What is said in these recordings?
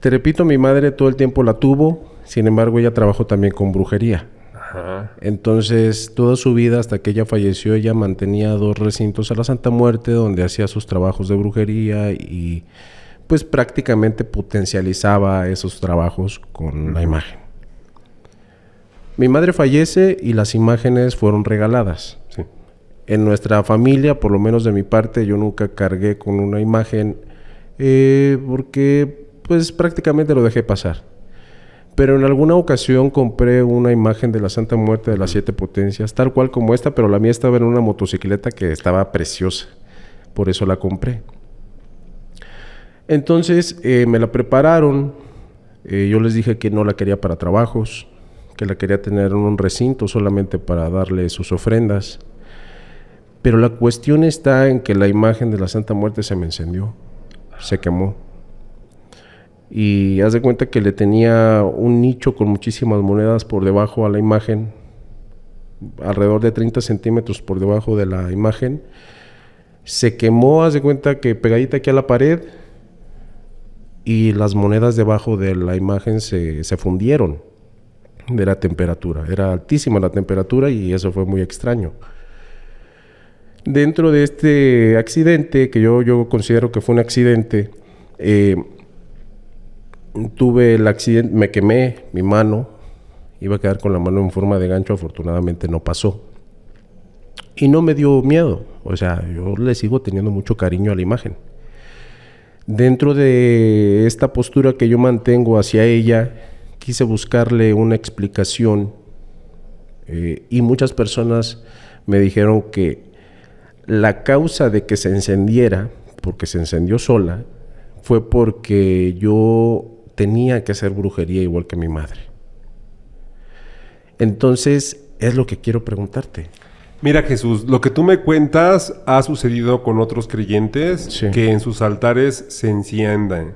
Te repito, mi madre todo el tiempo la tuvo, sin embargo ella trabajó también con brujería. Ajá. Entonces, toda su vida, hasta que ella falleció, ella mantenía 2 recintos a la Santa Muerte, donde hacía sus trabajos de brujería y pues prácticamente potencializaba esos trabajos con la imagen. Mi madre fallece y las imágenes fueron regaladas. Sí. En nuestra familia, por lo menos de mi parte, yo nunca cargué con una imagen porque pues prácticamente lo dejé pasar. Pero en alguna ocasión compré una imagen de la Santa Muerte de las 7 Potencias, tal cual como esta, pero la mía estaba en una motocicleta que estaba preciosa. Por eso la compré. Entonces me la prepararon. Yo les dije que no la quería para trabajos, que la quería tener en un recinto solamente para darle sus ofrendas. Pero la cuestión está en que la imagen de la Santa Muerte se me encendió, se quemó. Y haz de cuenta que le tenía un nicho con muchísimas monedas por debajo a la imagen, alrededor de 30 centímetros por debajo de la imagen. Se quemó, haz de cuenta que pegadita aquí a la pared, y las monedas debajo de la imagen se fundieron de la temperatura. Era altísima la temperatura y eso fue muy extraño. Dentro de este accidente, que yo considero que fue un accidente, tuve el accidente, me quemé mi mano, iba a quedar con la mano en forma de gancho, afortunadamente no pasó. Y no me dio miedo, o sea, yo le sigo teniendo mucho cariño a la imagen. Dentro de esta postura que yo mantengo hacia ella, quise buscarle una explicación y muchas personas me dijeron que la causa de que se encendiera, porque se encendió sola, fue porque yo tenía que hacer brujería igual que mi madre. Entonces, es lo que quiero preguntarte. Mira, Jesús, lo que tú me cuentas ha sucedido con otros creyentes, Sí. que en sus altares se encienden,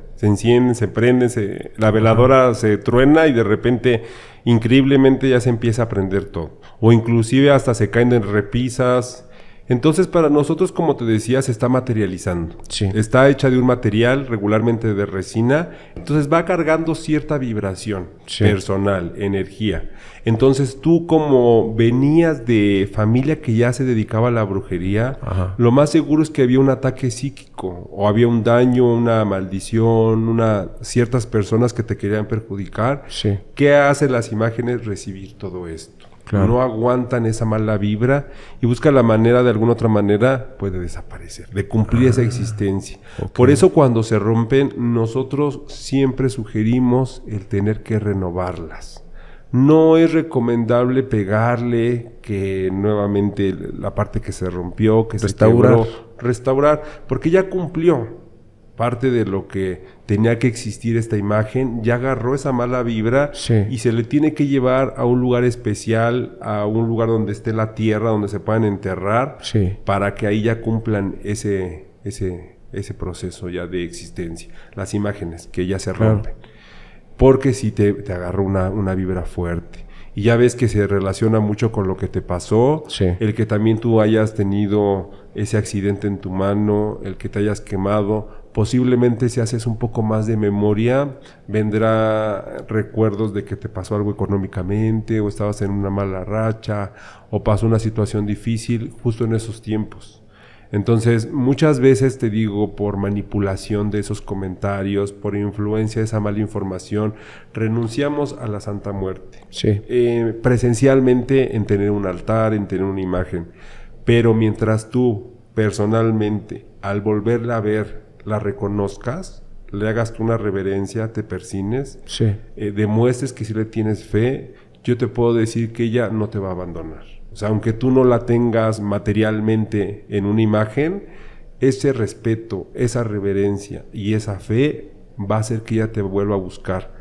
se prenden, la veladora se truena y de repente, increíblemente, ya se empieza a prender todo. O inclusive hasta se caen en repisas. Entonces, para nosotros, como te decía, se está materializando. Sí. Está hecha de un material, regularmente de resina. Entonces va cargando cierta vibración personal, energía. Entonces tú, como venías de familia que ya se dedicaba a la brujería, lo más seguro es que había un ataque psíquico, o había un daño, una maldición, ciertas personas que te querían perjudicar. Sí. ¿Qué hacen las imágenes? Recibir todo esto. Claro. No aguantan esa mala vibra y buscan la manera, de alguna otra manera, pues de desaparecer, de cumplir esa existencia. Okay. Por eso cuando se rompen, nosotros siempre sugerimos el tener que renovarlas. No es recomendable pegarle que nuevamente la parte que se rompió, que se quebró, restaurar, porque ya cumplió parte de lo que tenía que existir esta imagen, ya agarró esa mala vibra y se le tiene que llevar a un lugar especial, a un lugar donde esté la tierra, donde se puedan enterrar, para que ahí ya cumplan ese proceso ya de existencia, las imágenes que ya se rompen. Porque si te agarró una vibra fuerte. Y ya ves que se relaciona mucho con lo que te pasó, el que también tú hayas tenido ese accidente en tu mano, el que te hayas quemado. Posiblemente si haces un poco más de memoria, vendrá recuerdos de que te pasó algo económicamente, o estabas en una mala racha, o pasó una situación difícil justo en esos tiempos. Entonces, muchas veces te digo, por manipulación de esos comentarios, por influencia de esa mala información, renunciamos a la Santa Muerte. Presencialmente, en tener un altar, en tener una imagen. Pero mientras tú, personalmente, al volverla a ver, la reconozcas, le hagas tú una reverencia, te persines, demuestres que si le tienes fe, yo te puedo decir que ella no te va a abandonar. O sea, aunque tú no la tengas materialmente en una imagen, ese respeto, esa reverencia y esa fe va a hacer que ella te vuelva a buscar.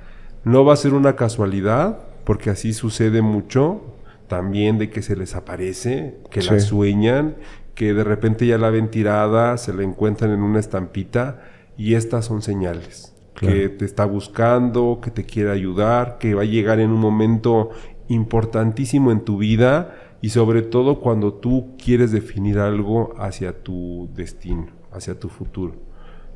No va a ser una casualidad, porque así sucede mucho, también de que se les aparece, que la sueñan, que de repente ya la ven tirada, se la encuentran en una estampita, y estas son señales. Que te está buscando, que te quiere ayudar, que va a llegar en un momento importantísimo en tu vida, y sobre todo cuando tú quieres definir algo hacia tu destino, hacia tu futuro.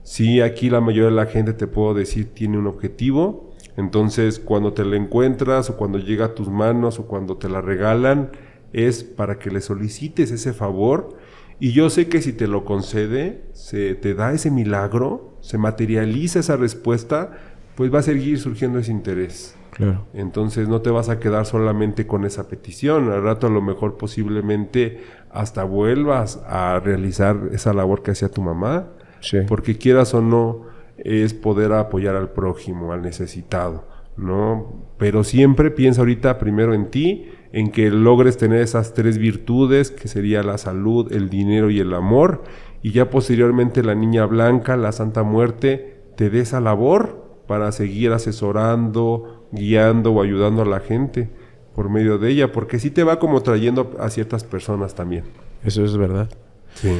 Sí, aquí la mayoría de la gente, te puedo decir, tiene un objetivo. Entonces, cuando te la encuentras o cuando llega a tus manos o cuando te la regalan, es para que le solicites ese favor. Y yo sé que si te lo concede, se te da ese milagro, se materializa esa respuesta, pues va a seguir surgiendo ese interés. Claro. Entonces no te vas a quedar solamente con esa petición. Al rato a lo mejor posiblemente hasta vuelvas a realizar esa labor que hacía tu mamá. Sí. Porque quieras o no, es poder apoyar al prójimo, al necesitado, ¿no? Pero siempre piensa ahorita primero en ti, en que logres tener esas 3 virtudes, que sería la salud, el dinero y el amor, y ya posteriormente la niña blanca, la Santa Muerte, te dé esa labor para seguir asesorando, guiando o ayudando a la gente por medio de ella, porque sí te va como trayendo a ciertas personas también. Eso es verdad. Sí.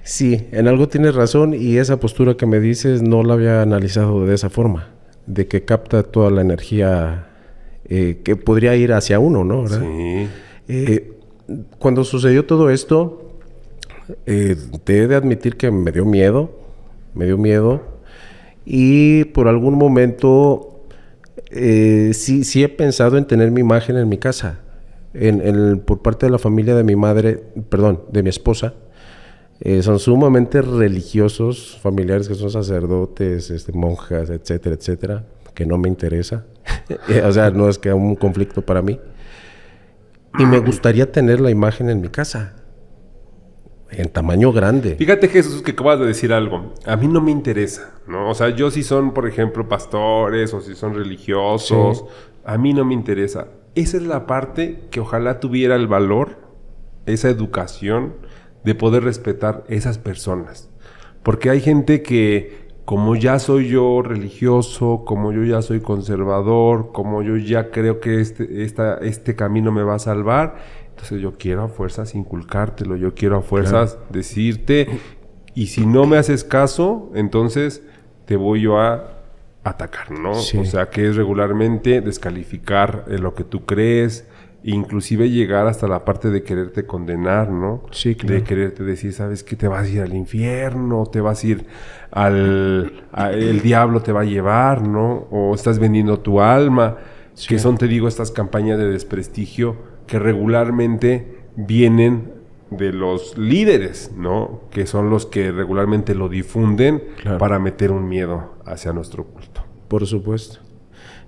Sí, en algo tienes razón, y esa postura que me dices no la había analizado de esa forma, de que capta toda la energía que podría ir hacia uno, ¿no? ¿Verdad? Sí. Cuando sucedió todo esto, te he de admitir que me dio miedo, y por algún momento sí he pensado en tener mi imagen en mi casa, por parte de la familia de mi madre, perdón, de mi esposa. Son sumamente religiosos, familiares que son sacerdotes, monjas, etcétera, etcétera, que no me interesa. O sea, no es que haya un conflicto para mí. Y me gustaría tener la imagen en mi casa, en tamaño grande. Fíjate, Jesús, que acabas de decir algo. A mí no me interesa, ¿no? O sea, yo si son, por ejemplo, pastores o si son religiosos, sí, a mí no me interesa. Esa es la parte que ojalá tuviera el valor, esa educación de poder respetar esas personas. Porque hay gente que, como ya soy yo religioso, como yo ya soy conservador, como yo ya creo que este camino me va a salvar, entonces yo quiero a fuerzas inculcártelo, yo quiero a fuerzas decirte, y si no me haces caso, entonces te voy yo a atacar, ¿no? Sí. O sea, que es regularmente descalificar lo que tú crees, inclusive llegar hasta la parte de quererte condenar, ¿no? Sí, claro. De quererte decir, ¿sabes qué? Te vas a ir al infierno, te vas a ir el diablo te va a llevar, ¿no? O estás vendiendo tu alma, sí, que son, te digo, estas campañas de desprestigio que regularmente vienen de los líderes, ¿no? Que son los que regularmente lo difunden, claro, para meter un miedo hacia nuestro culto. Por supuesto.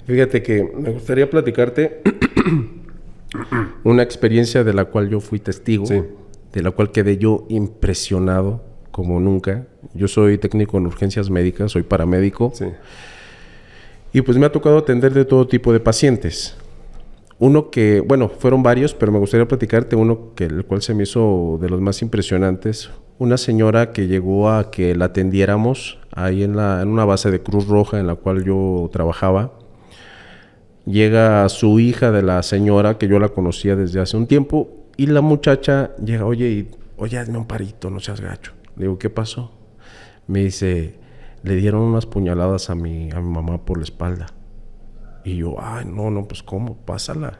Fíjate que me gustaría platicarte una experiencia de la cual yo fui testigo, sí, de la cual quedé yo impresionado como nunca. Yo soy técnico en urgencias médicas, soy paramédico, sí, y pues me ha tocado atender de todo tipo de pacientes. Uno que, bueno, fueron varios, pero me gustaría platicarte uno el cual se me hizo de los más impresionantes. Una señora que llegó a que la atendiéramos ahí en una base de Cruz Roja en la cual yo trabajaba. Llega su hija de la señora, que yo la conocía desde hace un tiempo, y la muchacha llega, oye, hazme un parito, no seas gacho. Le digo, ¿qué pasó? Me dice, le dieron unas puñaladas a mi mamá por la espalda. Y yo, no, pues ¿cómo? Pásala.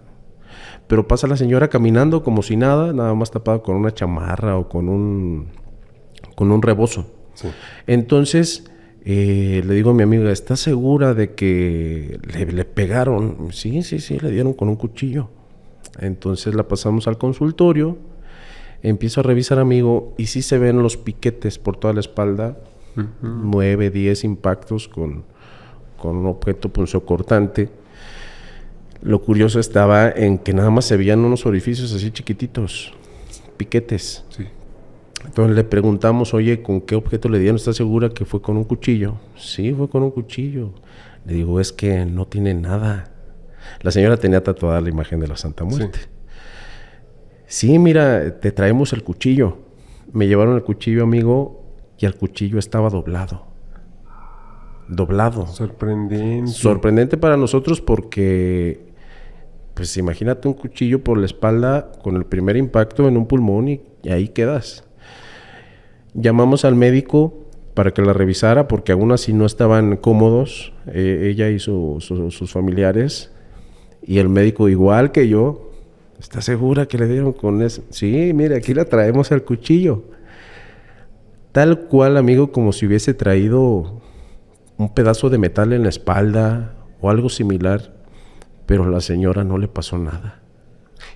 Pero pasa la señora caminando como si nada más tapada con una chamarra o con un rebozo. Sí. Entonces le digo a mi amiga, ¿estás segura de que le pegaron? Sí, le dieron con un cuchillo. Entonces la pasamos al consultorio, empiezo a revisar, amigo, y sí se ven los piquetes por toda la espalda, 9, 10 impactos con un objeto punzocortante. Lo curioso estaba en que nada más se veían unos orificios así chiquititos, piquetes. Sí. Entonces le preguntamos, oye, ¿con qué objeto le dieron? ¿Estás segura que fue con un cuchillo? Sí, fue con un cuchillo. Le digo, es que no tiene nada. La señora tenía tatuada la imagen de la Santa Muerte. Sí, mira, te traemos el cuchillo. Me llevaron el cuchillo, amigo, y el cuchillo estaba doblado. Sorprendente para nosotros porque, pues imagínate un cuchillo por la espalda con el primer impacto en un pulmón y ahí quedas. Llamamos al médico para que la revisara porque aún así no estaban cómodos, ella y sus familiares, y el médico igual que yo. ¿Estás segura que le dieron con eso? Sí, mire, aquí la traemos el cuchillo. Tal cual, amigo, como si hubiese traído un pedazo de metal en la espalda o algo similar, pero a la señora no le pasó nada.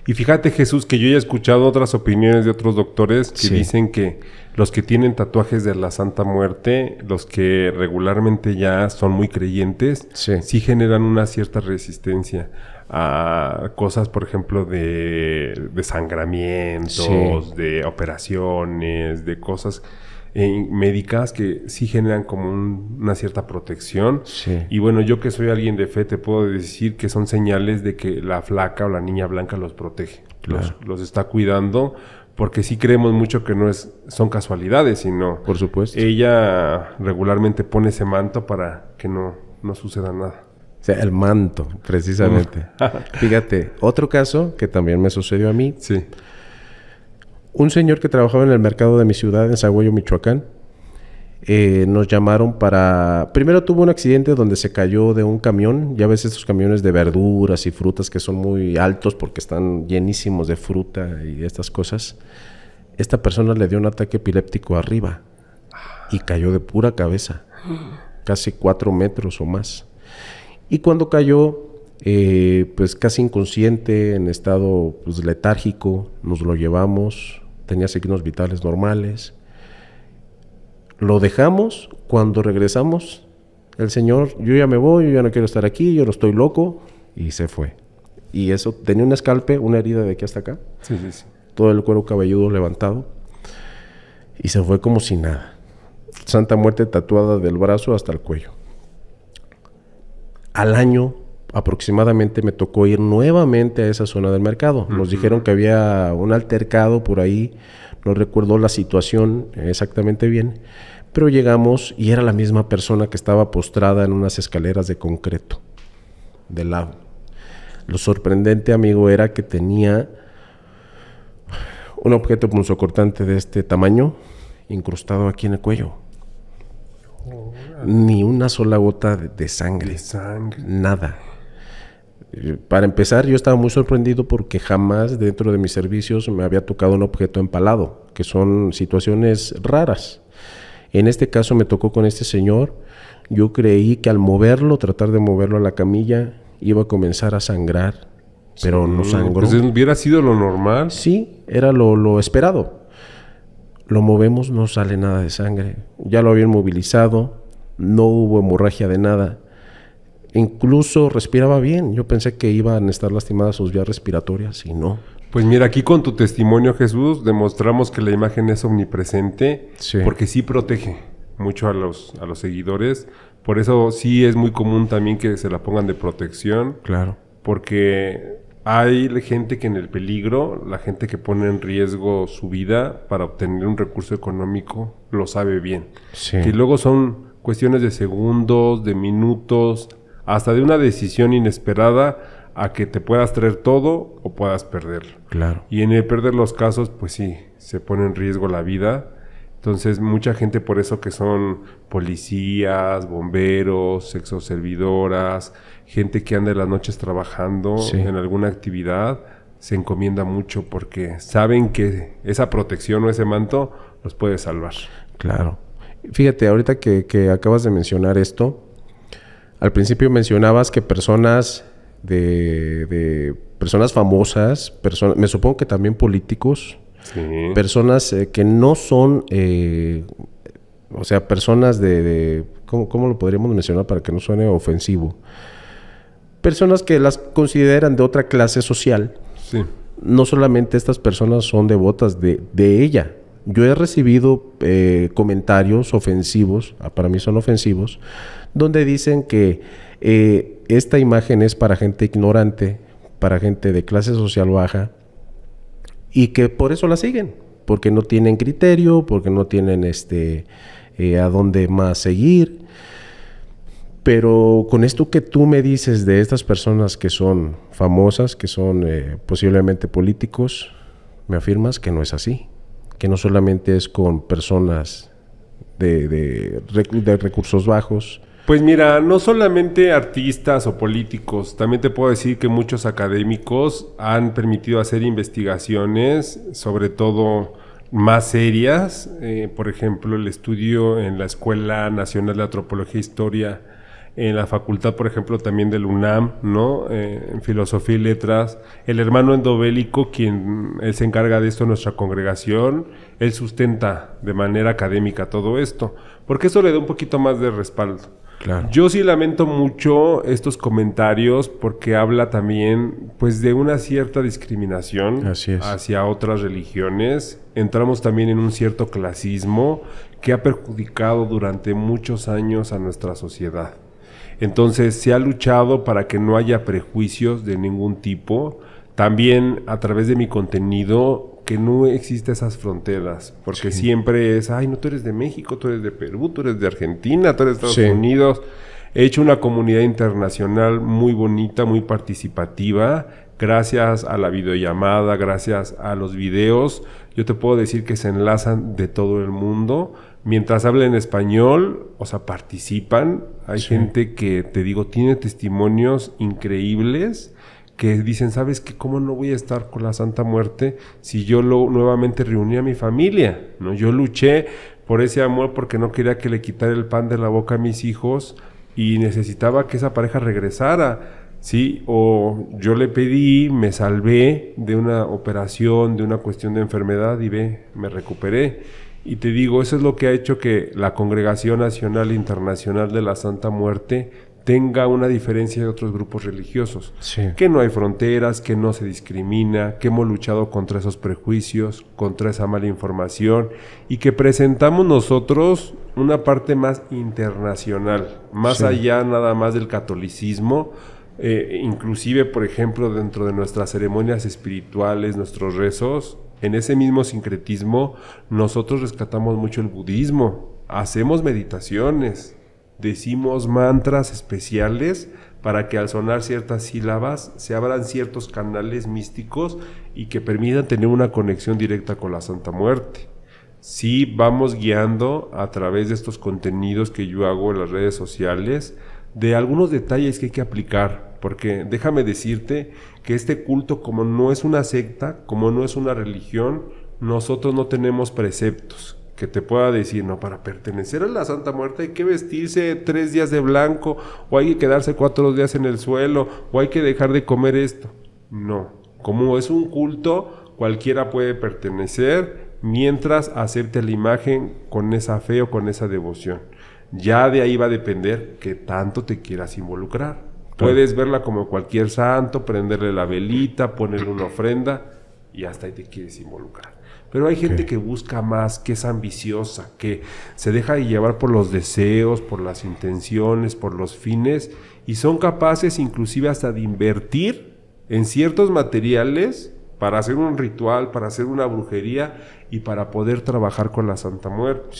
Y fíjate, Jesús, que yo ya he escuchado otras opiniones de otros doctores que dicen que los que tienen tatuajes de la Santa Muerte, los que regularmente ya son muy creyentes, sí generan una cierta resistencia a cosas, por ejemplo, de sangramientos, de operaciones, de cosas médicas que sí generan como una cierta protección. Y bueno, yo que soy alguien de fe te puedo decir que son señales de que la flaca o la niña blanca los protege, los está cuidando, porque sí creemos mucho que no son casualidades, sino por supuesto, ella regularmente pone ese manto para que no suceda nada. O sea, el manto, precisamente. Fíjate, otro caso que también me sucedió a mí. Sí. Un señor que trabajaba en el mercado de mi ciudad, en Zaguayo, Michoacán, nos llamaron para... Primero tuvo un accidente donde se cayó de un camión. Ya ves estos camiones de verduras y frutas que son muy altos porque están llenísimos de fruta y estas cosas. Esta persona le dio un ataque epiléptico arriba y cayó de pura cabeza, casi 4 metros o más. Y cuando cayó, pues casi inconsciente, en estado pues letárgico, nos lo llevamos, tenía signos vitales normales. Lo dejamos, cuando regresamos, el señor, yo ya me voy, yo ya no quiero estar aquí, yo no estoy loco, y se fue. Y eso, tenía un escalpe, una herida de aquí hasta acá, sí. Todo el cuero cabelludo levantado, y se fue como si nada. Santa Muerte tatuada del brazo hasta el cuello. Al año aproximadamente me tocó ir nuevamente a esa zona del mercado. Nos dijeron que había un altercado por ahí, no recuerdo la situación exactamente bien, pero llegamos y era la misma persona que estaba postrada en unas escaleras de concreto de lado. Lo sorprendente, amigo, era que tenía un objeto punzocortante de este tamaño incrustado aquí en el cuello. Ni una sola gota de sangre. Nada. Para empezar, yo estaba muy sorprendido porque jamás dentro de mis servicios me había tocado un objeto empalado, que son situaciones raras. En este caso me tocó con este señor. Yo creí que al moverlo, tratar de moverlo a la camilla, iba a comenzar a sangrar, pero no sangró. Pues hubiera sido lo normal. Sí, era lo esperado. Lo movemos, no sale nada de sangre. Ya lo habían movilizado, no hubo hemorragia de nada. Incluso respiraba bien. Yo pensé que iban a estar lastimadas sus vías respiratorias y no. Pues mira, aquí con tu testimonio, Jesús, demostramos que la imagen es omnipresente, porque sí protege mucho a los seguidores. Por eso sí es muy común también que se la pongan de protección. Claro. Porque hay gente que en el peligro, la gente que pone en riesgo su vida para obtener un recurso económico, lo sabe bien. Sí. Que luego son cuestiones de segundos, de minutos, hasta de una decisión inesperada a que te puedas traer todo o puedas perderlo. Claro. Y en el perder los casos, pues sí, se pone en riesgo la vida. Entonces, mucha gente por eso que son policías, bomberos, sexoservidoras, gente que anda en las noches trabajando en alguna actividad, se encomienda mucho porque saben que esa protección o ese manto los puede salvar. Claro. Fíjate, ahorita que acabas de mencionar esto, al principio mencionabas que personas de personas famosas, me supongo que también políticos, personas que no son, o sea, personas ¿cómo lo podríamos mencionar para que no suene ofensivo? Personas que las consideran de otra clase social. Sí. No solamente estas personas son devotas de ella. Yo he recibido comentarios ofensivos, para mí son ofensivos, donde dicen que esta imagen es para gente ignorante, para gente de clase social baja, y que por eso la siguen, porque no tienen criterio, porque no tienen a dónde más seguir. Pero con esto que tú me dices de estas personas que son famosas, que son posiblemente políticos, me afirmas que no es así, que no solamente es con personas de recursos bajos. Pues mira, no solamente artistas o políticos, también te puedo decir que muchos académicos han permitido hacer investigaciones, sobre todo más serias, por ejemplo, el estudio en la Escuela Nacional de Antropología e Historia, en la facultad, por ejemplo, también del UNAM, ¿no? En Filosofía y Letras. El hermano endobélico, él se encarga de esto en nuestra congregación, él sustenta de manera académica todo esto, porque eso le da un poquito más de respaldo. Claro. Yo sí lamento mucho estos comentarios porque habla también pues de una cierta discriminación hacia otras religiones. Entramos también en un cierto clasismo que ha perjudicado durante muchos años a nuestra sociedad. Entonces se ha luchado para que no haya prejuicios de ningún tipo. También a través de mi contenido que no existe esas fronteras, porque siempre es, ay, no, tú eres de México, tú eres de Perú, tú eres de Argentina, tú eres de Estados Unidos. He hecho una comunidad internacional muy bonita, muy participativa, gracias a la videollamada, gracias a los videos. Yo te puedo decir que se enlazan de todo el mundo. Mientras hablan español, o sea, participan. Hay gente que, te digo, tiene testimonios increíbles, que dicen, ¿sabes qué? ¿Cómo no voy a estar con la Santa Muerte si yo nuevamente reuní a mi familia? ¿No? Yo luché por ese amor porque no quería que le quitara el pan de la boca a mis hijos y necesitaba que esa pareja regresara, ¿sí? O yo le pedí, me salvé de una operación, de una cuestión de enfermedad y me recuperé. Y te digo, eso es lo que ha hecho que la Congregación Nacional e Internacional de la Santa Muerte tenga una diferencia de otros grupos religiosos, que no hay fronteras, que no se discrimina, que hemos luchado contra esos prejuicios, contra esa mala información y que presentamos nosotros una parte más internacional, más allá nada más del catolicismo, inclusive, por ejemplo, dentro de nuestras ceremonias espirituales, nuestros rezos, en ese mismo sincretismo, nosotros rescatamos mucho el budismo, hacemos meditaciones, decimos mantras especiales para que al sonar ciertas sílabas se abran ciertos canales místicos y que permitan tener una conexión directa con la Santa Muerte. Sí, vamos guiando a través de estos contenidos que yo hago en las redes sociales de algunos detalles que hay que aplicar, porque déjame decirte que este culto, como no es una secta, como no es una religión, nosotros no tenemos preceptos que te pueda decir, no, para pertenecer a la Santa Muerte hay que vestirse 3 días de blanco, o hay que quedarse 4 días en el suelo, o hay que dejar de comer esto. No, como es un culto, cualquiera puede pertenecer mientras acepte la imagen con esa fe o con esa devoción. Ya de ahí va a depender qué tanto te quieras involucrar. Puedes verla como cualquier santo, prenderle la velita, ponerle una ofrenda y hasta ahí te quieres involucrar. Pero hay gente que busca más, que es ambiciosa, que se deja de llevar por los deseos, por las intenciones, por los fines, y son capaces inclusive hasta de invertir en ciertos materiales para hacer un ritual, para hacer una brujería y para poder trabajar con la Santa Muerte.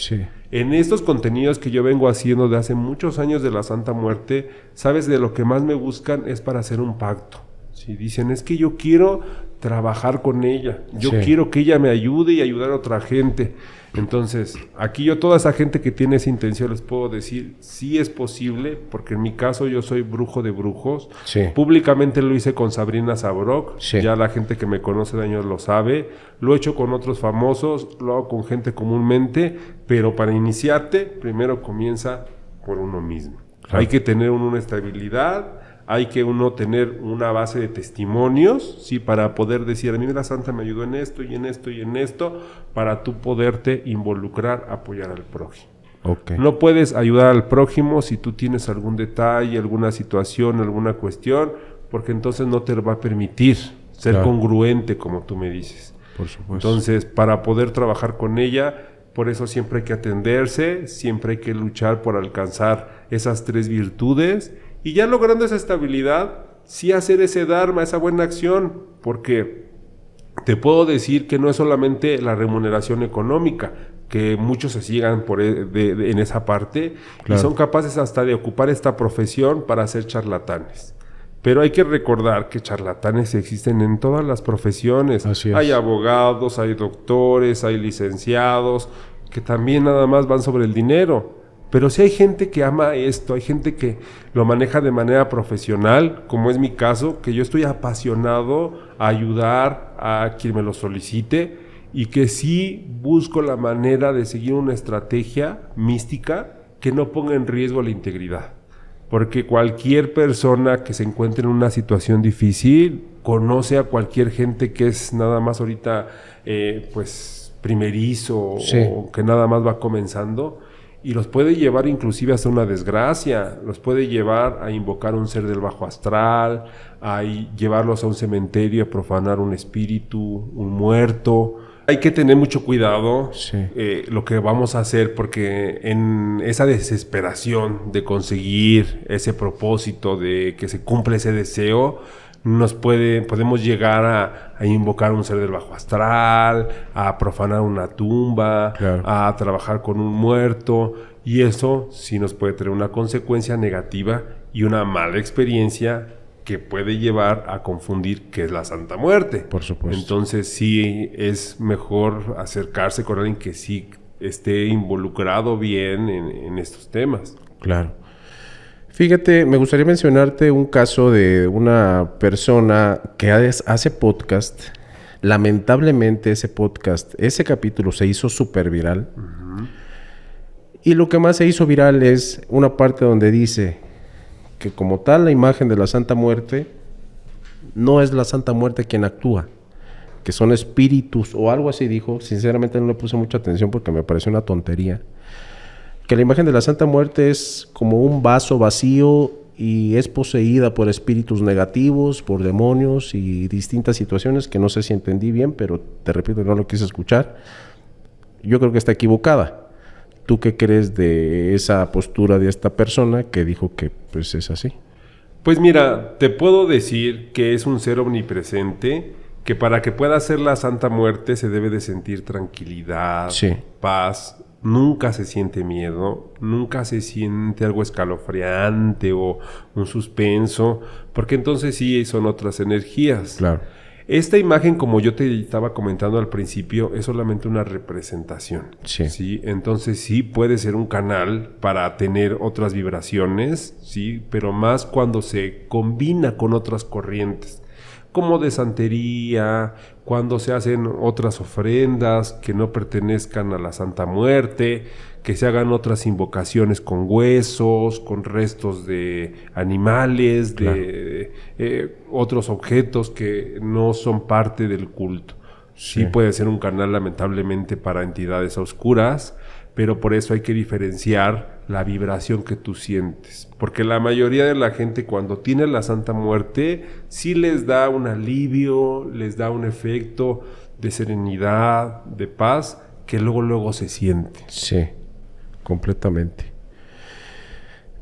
En estos contenidos que yo vengo haciendo de hace muchos años de la Santa Muerte, ¿sabes? De lo que más me buscan es para hacer un pacto. Si dicen, es que yo quiero trabajar con ella, yo quiero que ella me ayude y ayudar a otra gente. Entonces, aquí yo toda esa gente que tiene esa intención les puedo decir, sí es posible, porque en mi caso yo soy brujo de brujos. Públicamente lo hice con Sabrina Sabrok, ya la gente que me conoce de años lo sabe. Lo he hecho con otros famosos, lo hago con gente comúnmente, pero para iniciarte, primero comienza por uno mismo. Hay que tener una estabilidad, hay que uno tener una base de testimonios, ¿sí? Para poder decir, a mí la Santa me ayudó en esto y en esto y en esto, para tú poderte involucrar, apoyar al prójimo. No puedes ayudar al prójimo si tú tienes algún detalle, alguna situación, alguna cuestión, porque entonces no te va a permitir ser congruente, como tú me dices. Por supuesto. Entonces, para poder trabajar con ella, por eso siempre hay que atenderse, siempre hay que luchar por alcanzar esas 3 virtudes. Y ya logrando esa estabilidad, sí hacer ese dharma, esa buena acción, porque te puedo decir que no es solamente la remuneración económica, que muchos se sigan en esa parte y son capaces hasta de ocupar esta profesión para ser charlatanes. Pero hay que recordar que charlatanes existen en todas las profesiones. Hay abogados, hay doctores, hay licenciados, que también nada más van sobre el dinero. Pero sí hay gente que ama esto, hay gente que lo maneja de manera profesional, como es mi caso, que yo estoy apasionado a ayudar a quien me lo solicite y que sí busco la manera de seguir una estrategia mística que no ponga en riesgo la integridad. Porque cualquier persona que se encuentre en una situación difícil conoce a cualquier gente que es nada más ahorita pues primerizo o que nada más va comenzando y los puede llevar inclusive hasta una desgracia, los puede llevar a invocar un ser del bajo astral, a llevarlos a un cementerio, a profanar un espíritu, un muerto. Hay que tener mucho cuidado lo que vamos a hacer, porque en esa desesperación de conseguir ese propósito, de que se cumpla ese deseo, podemos llegar a invocar un ser del bajo astral, a profanar una tumba, a trabajar con un muerto, y eso sí nos puede tener una consecuencia negativa y una mala experiencia que puede llevar a confundir qué es la Santa Muerte. Por supuesto. Entonces sí es mejor acercarse con alguien que sí esté involucrado bien en estos temas. Claro. Fíjate, me gustaría mencionarte un caso de una persona que hace podcast. Lamentablemente ese capítulo se hizo súper viral. Uh-huh. Y lo que más se hizo viral es una parte donde dice que como tal la imagen de la Santa Muerte no es la Santa Muerte quien actúa, que son espíritus o algo así dijo. Sinceramente no le puse mucha atención porque me pareció una tontería. Que la imagen de la Santa Muerte es como un vaso vacío y es poseída por espíritus negativos, por demonios y distintas situaciones que no sé si entendí bien, pero te repito, no lo quise escuchar. Yo creo que está equivocada. ¿Tú qué crees de esa postura de esta persona que dijo que pues es así? Pues mira, te puedo decir que es un ser omnipresente, que para que pueda ser la Santa Muerte se debe de sentir tranquilidad, paz. Nunca se siente miedo, nunca se siente algo escalofriante o un suspenso, porque entonces sí son otras energías. Claro. Esta imagen, como yo te estaba comentando al principio, es solamente una representación. ¿Sí? Entonces sí puede ser un canal para tener otras vibraciones, ¿sí? Pero más cuando se combina con otras corrientes, como de santería, cuando se hacen otras ofrendas que no pertenezcan a la Santa Muerte, que se hagan otras invocaciones con huesos, con restos de animales, de otros objetos que no son parte del culto. Sí puede ser un canal lamentablemente para entidades oscuras, pero por eso hay que diferenciar la vibración que tú sientes. Porque la mayoría de la gente cuando tiene la Santa Muerte sí les da un alivio, les da un efecto de serenidad, de paz, que luego se siente. Sí, completamente.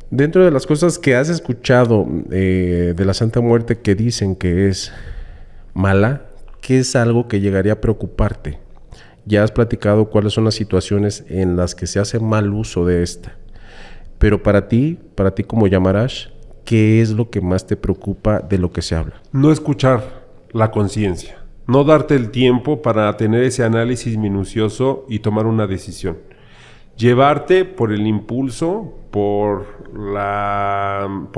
Dentro de las cosas que has escuchado de la Santa Muerte que dicen que es mala, ¿qué es algo que llegaría a preocuparte? Ya has platicado cuáles son las situaciones en las que se hace mal uso de esta. Pero para ti como Yamarash, ¿qué es lo que más te preocupa de lo que se habla? No escuchar la conciencia. No darte el tiempo para tener ese análisis minucioso y tomar una decisión. Llevarte por el impulso, por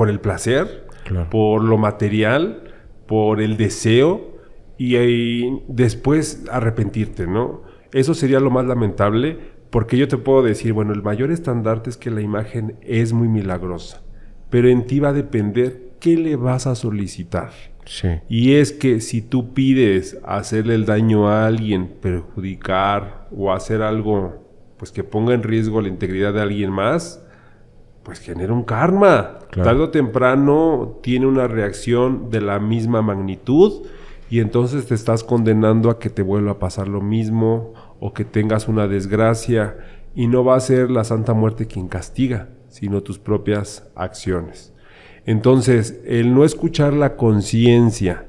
el placer, por lo material, por el deseo y después arrepentirte, ¿no? Eso sería lo más lamentable, porque yo te puedo decir, bueno, el mayor estandarte es que la imagen es muy milagrosa, pero en ti va a depender qué le vas a solicitar. Sí. Y es que si tú pides hacerle el daño a alguien, perjudicar o hacer algo pues que ponga en riesgo la integridad de alguien más, pues genera un karma. Tarde o temprano tiene una reacción de la misma magnitud y entonces te estás condenando a que te vuelva a pasar lo mismo o que tengas una desgracia, y no va a ser la Santa Muerte quien castiga, sino tus propias acciones. Entonces, el no escuchar la conciencia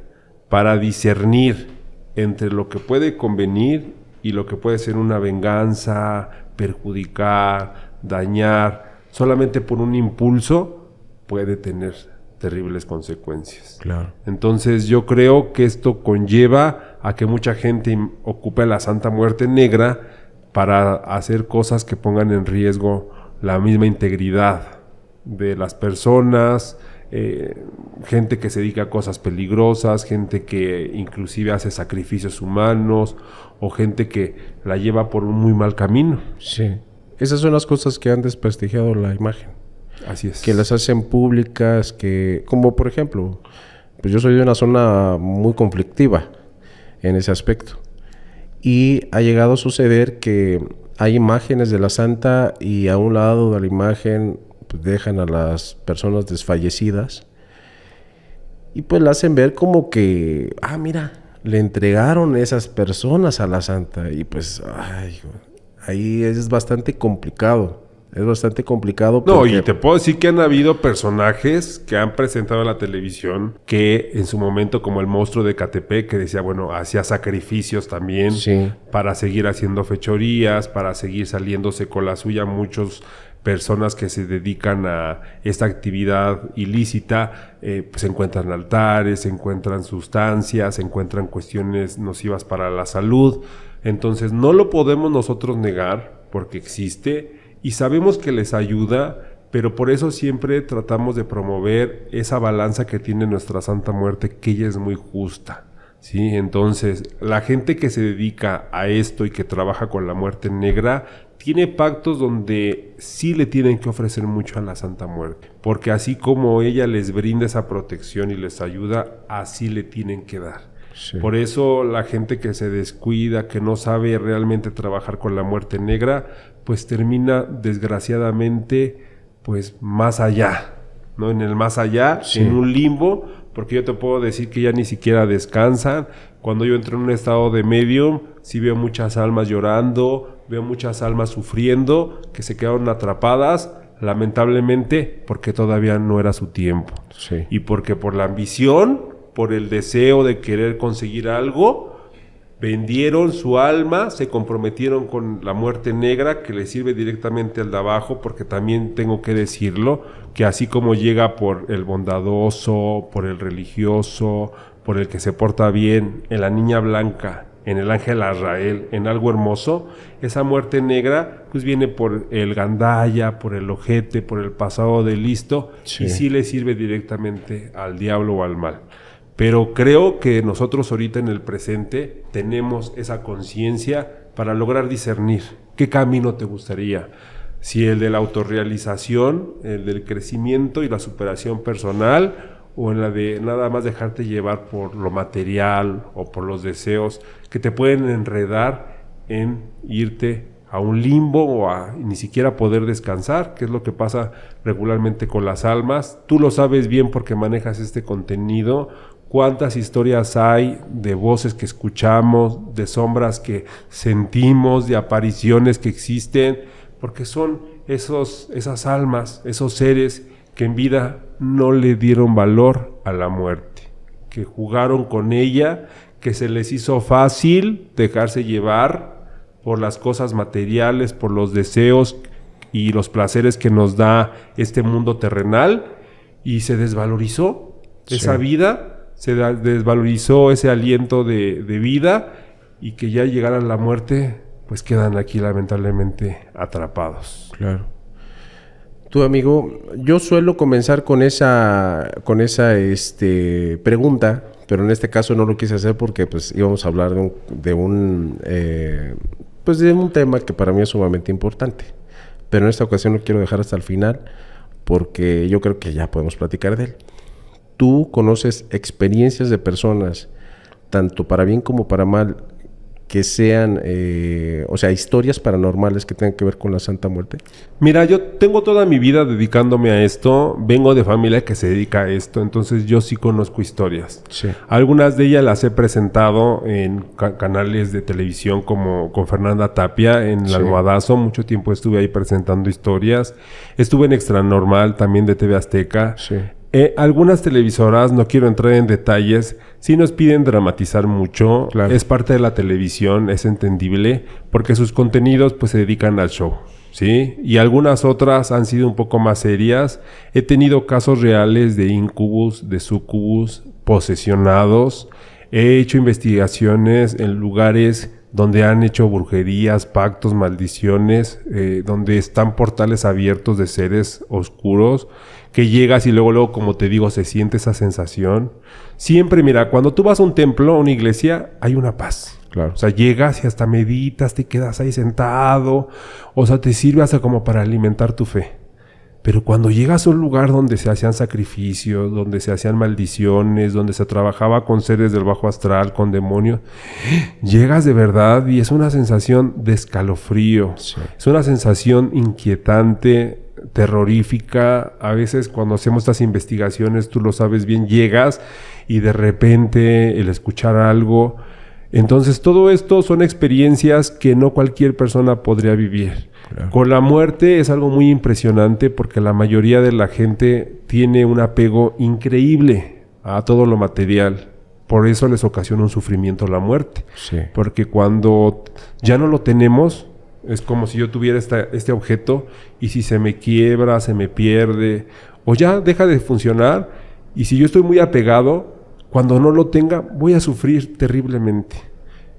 para discernir entre lo que puede convenir y lo que puede ser una venganza, perjudicar, dañar, solamente por un impulso, puede tener terribles consecuencias. Claro. Entonces yo creo que esto conlleva a que mucha gente ocupe la Santa Muerte negra para hacer cosas que pongan en riesgo la misma integridad de las personas, gente que se dedica a cosas peligrosas, gente que inclusive hace sacrificios humanos o gente que la lleva por un muy mal camino. Sí. Esas son las cosas que han desprestigiado la imagen. Así es. Que las hacen públicas, que... Como por ejemplo, pues yo soy de una zona muy conflictiva en ese aspecto. Y ha llegado a suceder que hay imágenes de la santa y a un lado de la imagen pues dejan a las personas desfallecidas y pues la hacen ver como que, mira, le entregaron esas personas a la santa y pues, ahí es bastante complicado. Es bastante complicado porque... No, y te puedo decir que han habido personajes que han presentado en la televisión que en su momento, como el monstruo de Ecatepec, que decía, bueno, hacía sacrificios también para seguir haciendo fechorías, para seguir saliéndose con la suya. Muchos personas que se dedican a esta actividad ilícita, pues encuentran altares, encuentran sustancias, encuentran cuestiones nocivas para la salud. Entonces no lo podemos nosotros negar porque existe y sabemos que les ayuda, pero por eso siempre tratamos de promover esa balanza que tiene nuestra Santa Muerte, que ella es muy justa, ¿sí? Entonces, la gente que se dedica a esto y que trabaja con la muerte negra, tiene pactos donde sí le tienen que ofrecer mucho a la Santa Muerte, porque así como ella les brinda esa protección y les ayuda, así le tienen que dar. Sí. Por eso la gente que se descuida, que no sabe realmente trabajar con la muerte negra, pues termina desgraciadamente pues más allá, ¿no? En el más allá, en un limbo, porque yo te puedo decir que ya ni siquiera descansan. Cuando yo entro en un estado de medium, sí veo muchas almas llorando, veo muchas almas sufriendo, que se quedaron atrapadas, lamentablemente, porque todavía no era su tiempo. Sí. Y porque por la ambición, por el deseo de querer conseguir algo, vendieron su alma, se comprometieron con la muerte negra, que le sirve directamente al de abajo, porque también tengo que decirlo, que así como llega por el bondadoso, por el religioso, por el que se porta bien, en la niña blanca, en el ángel Azrael, en algo hermoso, esa muerte negra pues viene por el gandaya, por el ojete, por el pasado de listo, y sí le sirve directamente al diablo o al mal. Pero creo que nosotros ahorita en el presente tenemos esa conciencia para lograr discernir qué camino te gustaría. Si el de la autorrealización, el del crecimiento y la superación personal, o en la de nada más dejarte llevar por lo material o por los deseos que te pueden enredar en irte a un limbo o a ni siquiera poder descansar, que es lo que pasa regularmente con las almas. Tú lo sabes bien porque manejas este contenido. Cuántas historias hay de voces que escuchamos, de sombras que sentimos, de apariciones que existen, porque son esas almas, esos seres que en vida no le dieron valor a la muerte, que jugaron con ella, que se les hizo fácil dejarse llevar por las cosas materiales, por los deseos y los placeres que nos da este mundo terrenal, y se desvalorizó esa vida. Se desvalorizó ese aliento de vida, y que ya llegaran a la muerte, pues quedan aquí lamentablemente atrapados. Claro. Tú, amigo, yo suelo comenzar con esa pregunta, pero en este caso no lo quise hacer porque pues íbamos a hablar de un tema que para mí es sumamente importante. Pero en esta ocasión lo quiero dejar hasta el final porque yo creo que ya podemos platicar de él. Tú conoces experiencias de personas, tanto para bien como para mal, que sean, historias paranormales que tengan que ver con la Santa Muerte. Mira, yo tengo toda mi vida dedicándome a esto, vengo de familia que se dedica a esto, entonces yo sí conozco historias. Sí. Algunas de ellas las he presentado en canales de televisión como con Fernanda Tapia en El Almohadazo. Mucho tiempo estuve ahí presentando historias. Estuve en Extranormal también de TV Azteca. Sí. Algunas televisoras, no quiero entrar en detalles, sí nos piden dramatizar mucho. Claro. Es parte de la televisión, es entendible, porque sus contenidos pues se dedican al show, ¿sí? Y algunas otras han sido un poco más serias. He tenido casos reales de incubus, de sucubus, posesionados. He hecho investigaciones en lugares donde han hecho brujerías, pactos, maldiciones, donde están portales abiertos de seres oscuros, que llegas y luego, como te digo, se siente esa sensación. Siempre, mira, cuando tú vas a un templo, a una iglesia, hay una paz. Claro. O sea, llegas y hasta meditas, te quedas ahí sentado, o sea, te sirve hasta como para alimentar tu fe. Pero cuando llegas a un lugar donde se hacían sacrificios, donde se hacían maldiciones, donde se trabajaba con seres del bajo astral, con demonios, llegas de verdad y es una sensación de escalofrío. Sí. Es una sensación inquietante, terrorífica. A veces cuando hacemos estas investigaciones, tú lo sabes bien, llegas y de repente el escuchar algo. Entonces todo esto son experiencias que no cualquier persona podría vivir. Claro. Con la muerte es algo muy impresionante porque la mayoría de la gente tiene un apego increíble a todo lo material. Por eso les ocasiona un sufrimiento la muerte. Sí. Porque cuando ya no lo tenemos, es como si yo tuviera este objeto y si se me quiebra, se me pierde o ya deja de funcionar. Y si yo estoy muy apegado, cuando no lo tenga, voy a sufrir terriblemente.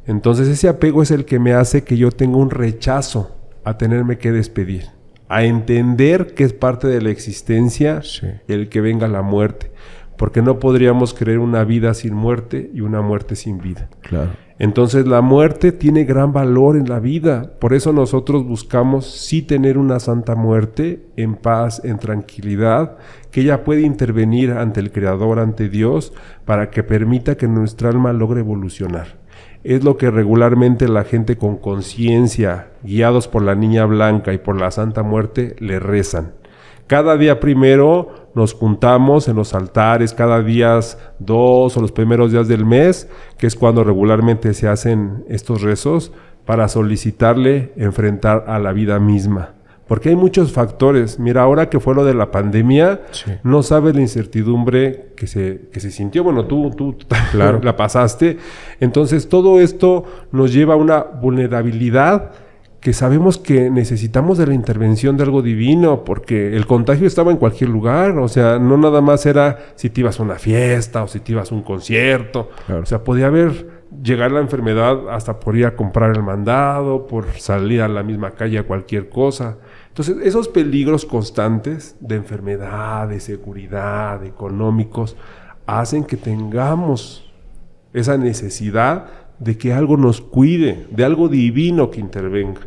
Entonces ese apego es el que me hace que yo tenga un rechazo a tenerme que despedir, a entender que es parte de la existencia el que venga la muerte, porque no podríamos creer una vida sin muerte y una muerte sin vida. Claro. Entonces la muerte tiene gran valor en la vida, por eso nosotros buscamos sí tener una santa muerte en paz, en tranquilidad, que ella puede intervenir ante el Creador, ante Dios, para que permita que nuestra alma logre evolucionar. Es lo que regularmente la gente con conciencia, guiados por la Niña Blanca y por la Santa Muerte, le rezan. Cada día primero nos juntamos en los altares, cada día 2 o los primeros días del mes, que es cuando regularmente se hacen estos rezos, para solicitarle enfrentar a la vida misma. Porque hay muchos factores. Mira, ahora que fue lo de la pandemia, no sabes la incertidumbre que se sintió. Bueno, tú claro, la pasaste. Entonces, todo esto nos lleva a una vulnerabilidad que sabemos que necesitamos de la intervención de algo divino, porque el contagio estaba en cualquier lugar. O sea, no nada más era si te ibas a una fiesta o si te ibas a un concierto. Claro. O sea, podía llegar la enfermedad hasta por ir a comprar el mandado, por salir a la misma calle a cualquier cosa. Entonces, esos peligros constantes de enfermedad, de seguridad, económicos, hacen que tengamos esa necesidad de que algo nos cuide, de algo divino que intervenga.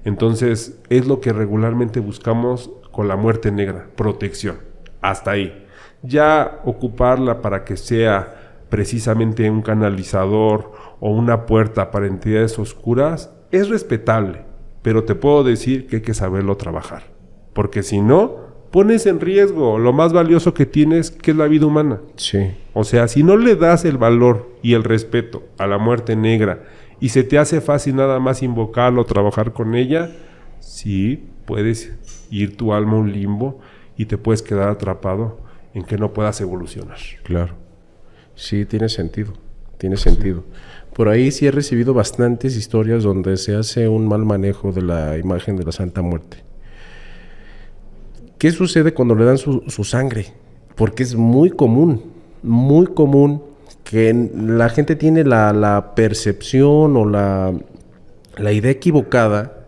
Entonces, es lo que regularmente buscamos con la muerte negra, protección. Hasta ahí. Ya ocuparla para que sea precisamente un canalizador o una puerta para entidades oscuras es respetable. Pero te puedo decir que hay que saberlo trabajar, porque si no, pones en riesgo lo más valioso que tienes, que es la vida humana. Sí. O sea, si no le das el valor y el respeto a la muerte negra y se te hace fácil nada más invocarlo, trabajar con ella, sí puedes ir tu alma a un limbo y te puedes quedar atrapado en que no puedas evolucionar. Claro. Sí, tiene sentido. Tiene sentido. Por ahí sí he recibido bastantes historias donde se hace un mal manejo de la imagen de la Santa Muerte. ¿Qué sucede cuando le dan su sangre? Porque es muy común que la gente tiene la percepción o la idea equivocada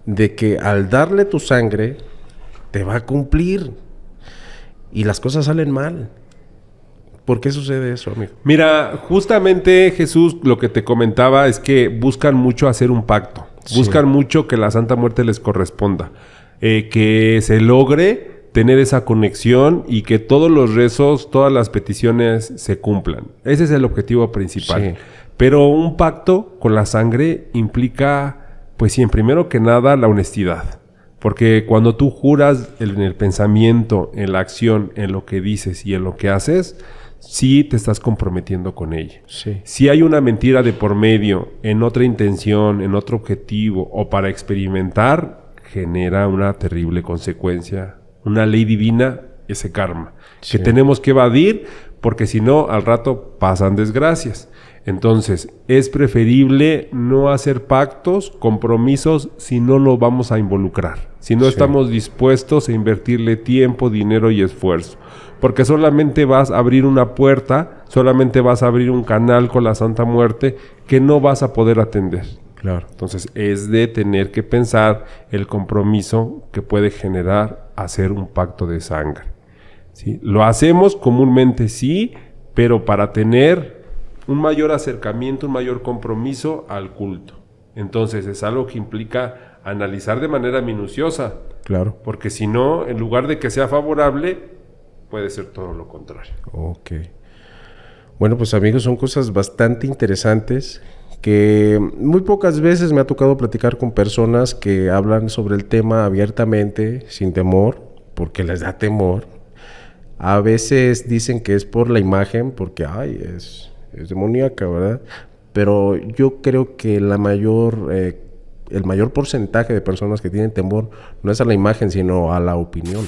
de que al darle tu sangre te va a cumplir y las cosas salen mal. ¿Por qué sucede eso, amigo? Mira, justamente, Jesús, lo que te comentaba es que buscan mucho hacer un pacto. Sí. Buscan mucho que la Santa Muerte les corresponda. Que se logre tener esa conexión y que todos los rezos, todas las peticiones se cumplan. Ese es el objetivo principal. Sí. Pero un pacto con la sangre implica, pues sí, en primero que nada, la honestidad. Porque cuando tú juras en el pensamiento, en la acción, en lo que dices y en lo que haces, sí te estás comprometiendo con ella. Sí. Si hay una mentira de por medio, en otra intención, en otro objetivo o para experimentar, genera una terrible consecuencia. Una ley divina, ese karma, que tenemos que evadir porque si no, al rato pasan desgracias. Entonces, es preferible no hacer pactos, compromisos, si no lo vamos a involucrar. Si no estamos dispuestos a invertirle tiempo, dinero y esfuerzo. Porque solamente vas a abrir una puerta, solamente vas a abrir un canal con la Santa Muerte que no vas a poder atender. Claro. Entonces, es de tener que pensar el compromiso que puede generar hacer un pacto de sangre, ¿sí? Lo hacemos comúnmente, sí, pero para tener un mayor acercamiento, un mayor compromiso al culto. Entonces, es algo que implica analizar de manera minuciosa. Claro. Porque si no, en lugar de que sea favorable, puede ser todo lo contrario. Ok. Bueno, pues amigos, son cosas bastante interesantes que muy pocas veces me ha tocado platicar con personas que hablan sobre el tema abiertamente, sin temor, porque les da temor. A veces dicen que es por la imagen, porque ay, es demoníaca, ¿verdad? Pero yo creo que el mayor porcentaje de personas que tienen temor no es a la imagen, sino a la opinión.